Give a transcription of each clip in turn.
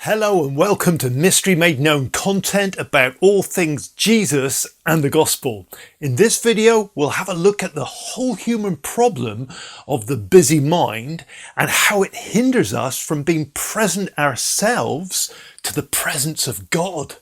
Hello and welcome to Mystery Made Known, content about all things Jesus and the Gospel. In this video, we'll have a look at the whole human problem of the busy mind and how it hinders us from being present ourselves to the presence of God.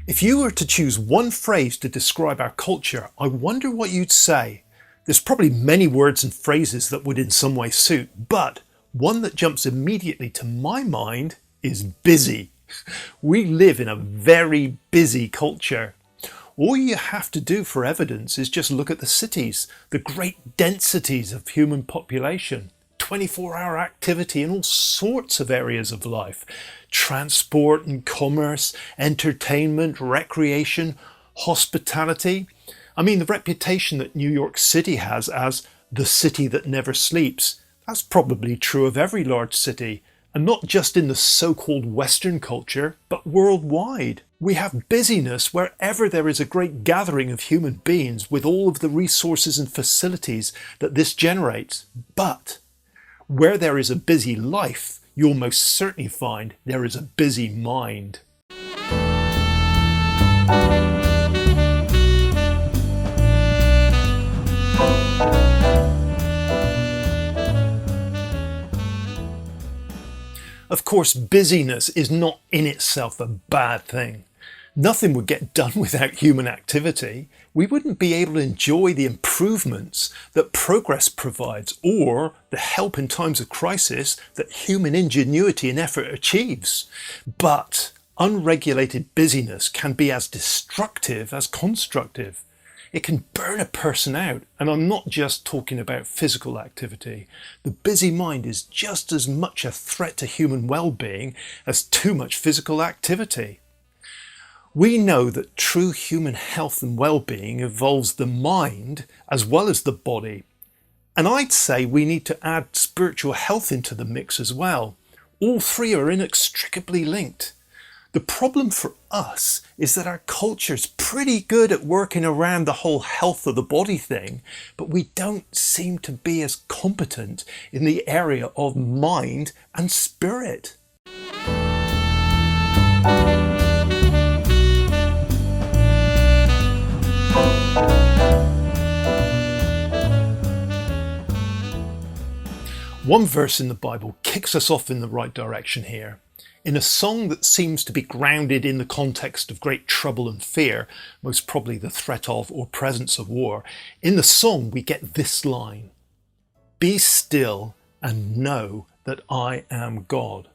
If you were to choose one phrase to describe our culture, I wonder what you'd say. There's probably many words and phrases that would in some way suit, but one that jumps immediately to my mind is busy. We live in a very busy culture. All you have to do for evidence is just look at the cities, the great densities of human population. 24-hour activity in all sorts of areas of life. Transport and commerce, entertainment, recreation, hospitality. I mean, the reputation that New York City has as the city that never sleeps, that's probably true of every large city, and not just in the so-called Western culture, but worldwide. We have busyness wherever there is a great gathering of human beings with all of the resources and facilities that this generates. But where there is a busy life, you'll most certainly find there is a busy mind. Of course, busyness is not in itself a bad thing. Nothing would get done without human activity. We wouldn't be able to enjoy the improvements that progress provides or the help in times of crisis that human ingenuity and effort achieves. But unregulated busyness can be as destructive as constructive. It can burn a person out, and I'm not just talking about physical activity. The busy mind is just as much a threat to human well-being as too much physical activity. We know that true human health and well-being involves the mind as well as the body. And I'd say we need to add spiritual health into the mix as well. All three are inextricably linked. The problem for us is that our culture's pretty good at working around the whole health of the body thing, but we don't seem to be as competent in the area of mind and spirit. One verse in the Bible kicks us off in the right direction here. In a song that seems to be grounded in the context of great trouble and fear, most probably the threat of or presence of war, in the song we get this line: "Be still and know that I am God."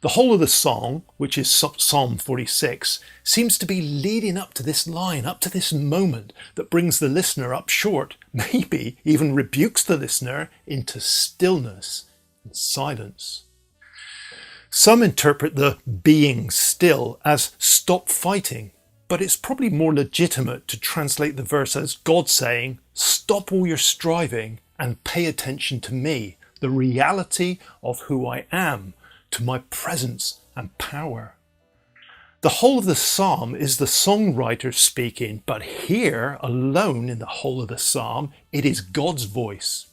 The whole of the song, which is Psalm 46, seems to be leading up to this line, up to this moment that brings the listener up short, maybe even rebukes the listener into stillness and silence. Some interpret the being still as stop fighting, but it's probably more legitimate to translate the verse as God saying, stop all your striving and pay attention to me, the reality of who I am, to my presence and power. The whole of the psalm is the songwriter speaking, but here, alone in the whole of the psalm, it is God's voice.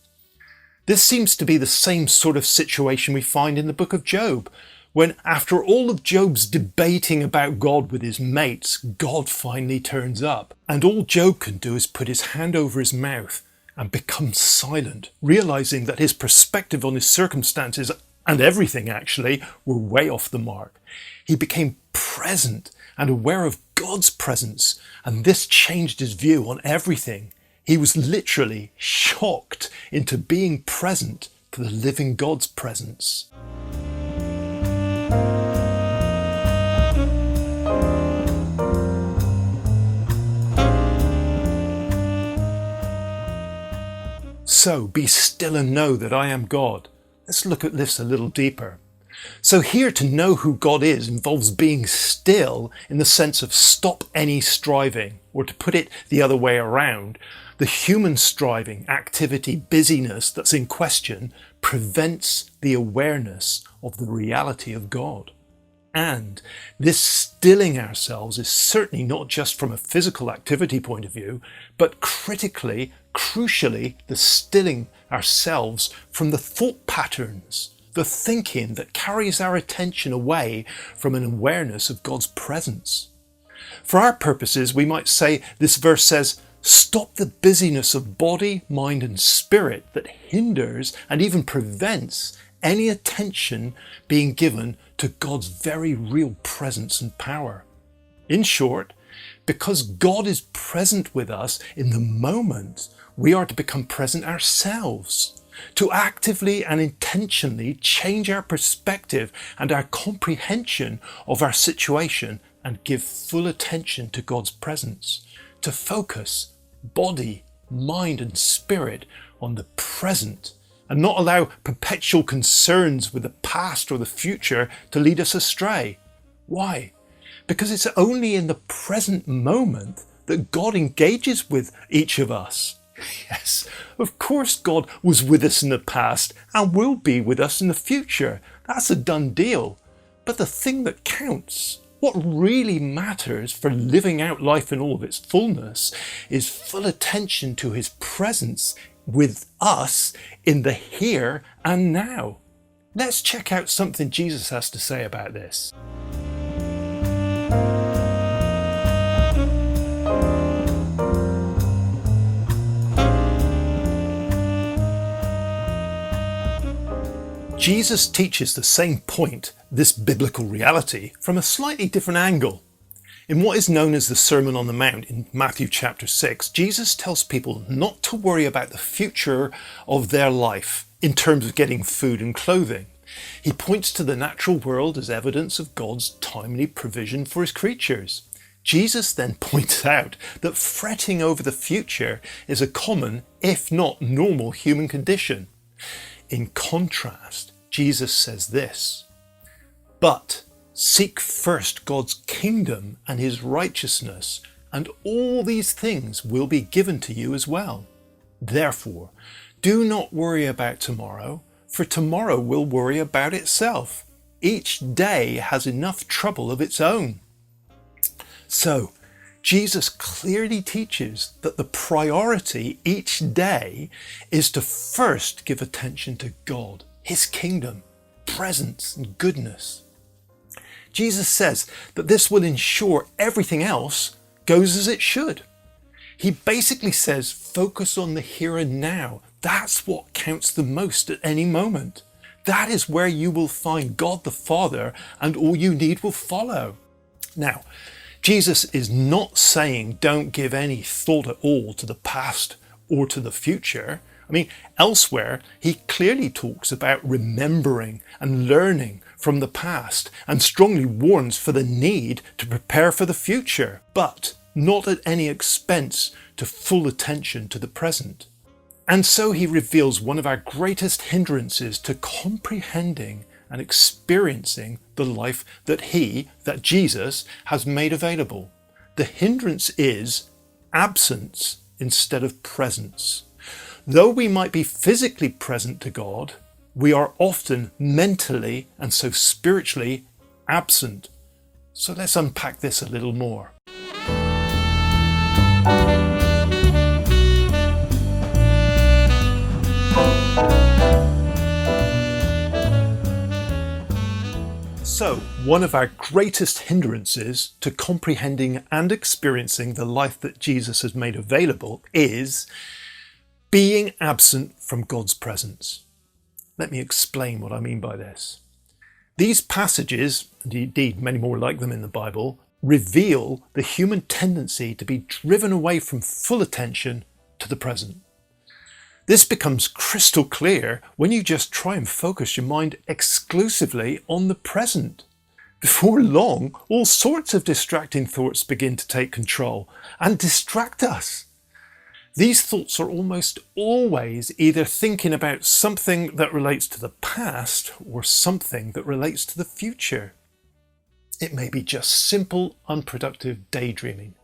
This seems to be the same sort of situation we find in the book of Job, when after all of Job's debating about God with his mates, God finally turns up, and all Job can do is put his hand over his mouth and become silent, realizing that his perspective on his circumstances and everything actually were way off the mark. He became present and aware of God's presence, and this changed his view on everything. He was literally shocked into being present to the living God's presence. So be still and know that I am God. Let's look at this a little deeper. So here, to know who God is involves being still in the sense of stop any striving, or to put it the other way around, the human striving, activity, busyness that's in question prevents the awareness of the reality of God. And this stilling ourselves is certainly not just from a physical activity point of view, but crucially, the stilling ourselves from the thought patterns, the thinking that carries our attention away from an awareness of God's presence. For our purposes, we might say this verse says, stop the busyness of body, mind and spirit that hinders and even prevents any attention being given to God's very real presence and power. In short, because God is present with us in the moment, we are to become present ourselves, to actively and intentionally change our perspective and our comprehension of our situation and give full attention to God's presence, to focus body, mind and spirit on the present and not allow perpetual concerns with the past or the future to lead us astray. Why? Because it's only in the present moment that God engages with each of us. Yes, of course God was with us in the past and will be with us in the future. That's a done deal. But the thing that counts, what really matters for living out life in all of its fullness, is full attention to his presence with us in the here and now. Let's check out something Jesus has to say about this. Jesus teaches the same point, this biblical reality, from a slightly different angle. In what is known as the Sermon on the Mount in Matthew chapter 6, Jesus tells people not to worry about the future of their life in terms of getting food and clothing. He points to the natural world as evidence of God's timely provision for his creatures. Jesus then points out that fretting over the future is a common, if not normal, human condition. In contrast, Jesus says this, "But seek first God's kingdom and his righteousness, and all these things will be given to you as well. Therefore, do not worry about tomorrow, for tomorrow will worry about itself. Each day has enough trouble of its own." So, Jesus clearly teaches that the priority each day is to first give attention to God, his kingdom, presence and goodness. Jesus says that this will ensure everything else goes as it should. He basically says focus on the here and now. That's what counts the most at any moment. That is where you will find God the Father and all you need will follow. Now, Jesus is not saying don't give any thought at all to the past or to the future. Elsewhere, he clearly talks about remembering and learning from the past and strongly warns for the need to prepare for the future, but not at any expense to full attention to the present. And so he reveals one of our greatest hindrances to comprehending and experiencing the life that Jesus has made available. The hindrance is absence instead of presence. Though we might be physically present to God, we are often mentally and so spiritually absent. So let's unpack this a little more. So, one of our greatest hindrances to comprehending and experiencing the life that Jesus has made available is being absent from God's presence. Let me explain what I mean by this. These passages, and indeed many more like them in the Bible, reveal the human tendency to be driven away from full attention to the present. This becomes crystal clear when you just try and focus your mind exclusively on the present. Before long, all sorts of distracting thoughts begin to take control and distract us. These thoughts are almost always either thinking about something that relates to the past or something that relates to the future. It may be just simple, unproductive daydreaming,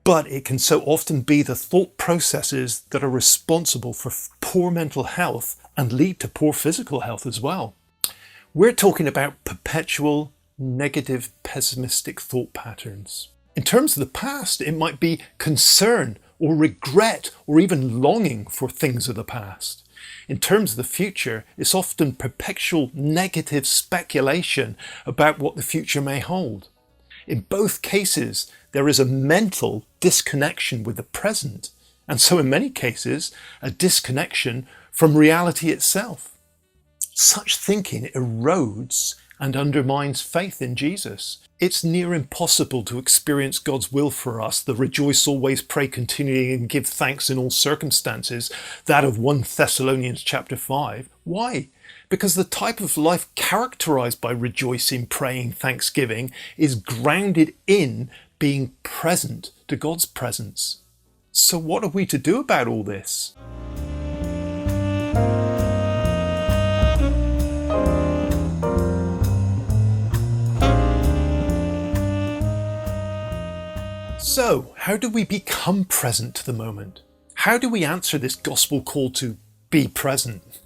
but it can so often be the thought processes that are responsible for poor mental health and lead to poor physical health as well. We're talking about perpetual, negative, pessimistic thought patterns. In terms of the past, it might be concern or regret or even longing for things of the past. In terms of the future, it's often perpetual negative speculation about what the future may hold. In both cases, there is a mental disconnection with the present, and so in many cases, a disconnection from reality itself. Such thinking erodes and undermines faith in Jesus. It's near impossible to experience God's will for us, the rejoice always, pray continually and give thanks in all circumstances, that of 1 Thessalonians chapter 5. Why? Because the type of life characterized by rejoicing, praying, thanksgiving is grounded in being present to God's presence. So what are we to do about all this? So, how do we become present to the moment? How do we answer this gospel call to be present?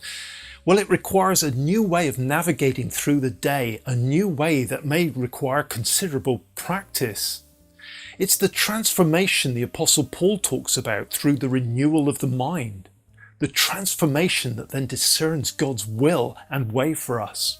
Well, it requires a new way of navigating through the day, a new way that may require considerable practice. It's the transformation the Apostle Paul talks about through the renewal of the mind, the transformation that then discerns God's will and way for us.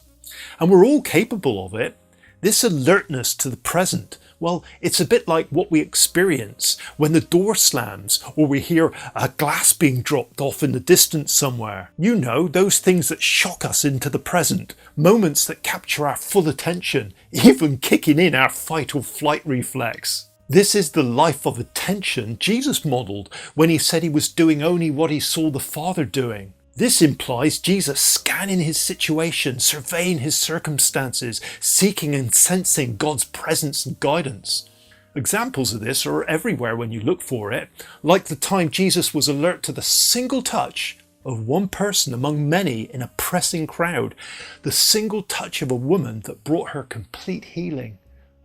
And we're all capable of it. This alertness to the present, well, it's a bit like what we experience when the door slams or we hear a glass being dropped off in the distance somewhere. You know, those things that shock us into the present, moments that capture our full attention, even kicking in our fight or flight reflex. This is the life of attention Jesus modelled when he said he was doing only what he saw the Father doing. This implies Jesus scanning his situation, surveying his circumstances, seeking and sensing God's presence and guidance. Examples of this are everywhere when you look for it, like the time Jesus was alert to the single touch of one person among many in a pressing crowd, the single touch of a woman that brought her complete healing.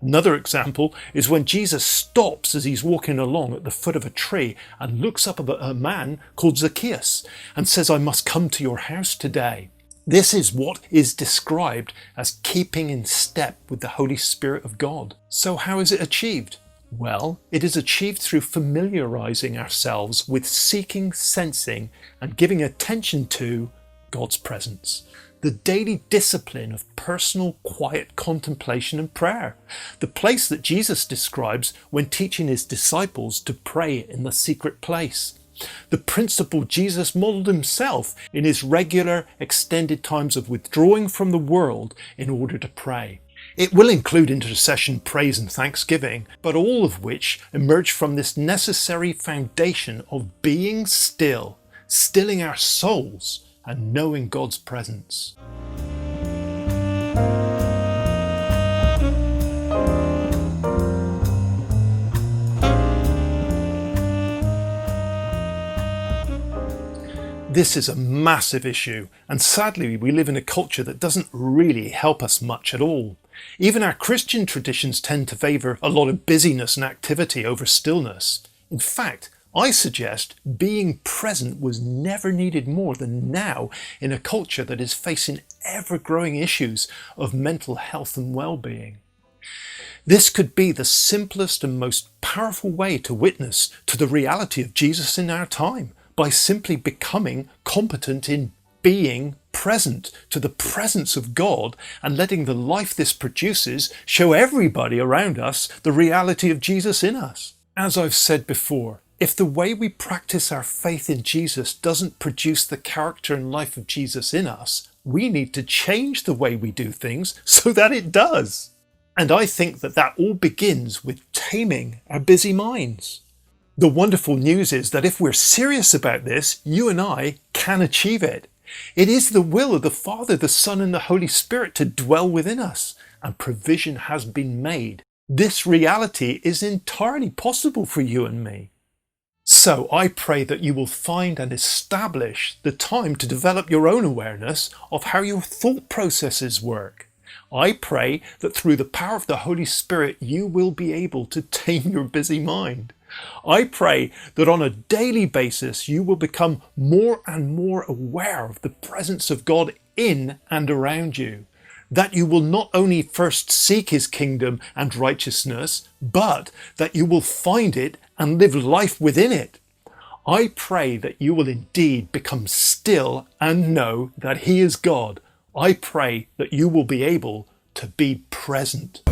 Another example is when Jesus stops as he's walking along at the foot of a tree and looks up at a man called Zacchaeus and says, "I must come to your house today." This is what is described as keeping in step with the Holy Spirit of God. So how is it achieved? Well, it is achieved through familiarizing ourselves with seeking, sensing, and giving attention to God's presence. The daily discipline of personal, quiet contemplation and prayer. The place that Jesus describes when teaching his disciples to pray in the secret place. The principle Jesus modelled himself in his regular, extended times of withdrawing from the world in order to pray. It will include intercession, praise and thanksgiving, but all of which emerge from this necessary foundation of being still, stilling our souls, and knowing God's presence. This is a massive issue, and sadly we live in a culture that doesn't really help us much at all. Even our Christian traditions tend to favour a lot of busyness and activity over stillness. In fact, I suggest being present was never needed more than now in a culture that is facing ever-growing issues of mental health and well-being. This could be the simplest and most powerful way to witness to the reality of Jesus in our time, by simply becoming competent in being present to the presence of God and letting the life this produces show everybody around us the reality of Jesus in us. As I've said before, if the way we practice our faith in Jesus doesn't produce the character and life of Jesus in us, we need to change the way we do things so that it does. And I think that all begins with taming our busy minds. The wonderful news is that if we're serious about this, you and I can achieve it. It is the will of the Father, the Son and the Holy Spirit to dwell within us, and provision has been made. This reality is entirely possible for you and me. So I pray that you will find and establish the time to develop your own awareness of how your thought processes work. I pray that through the power of the Holy Spirit you will be able to tame your busy mind. I pray that on a daily basis you will become more and more aware of the presence of God in and around you. that you will not only first seek his kingdom and righteousness, but that you will find it and live life within it. I pray that you will indeed become still and know that he is God. I pray that you will be able to be present.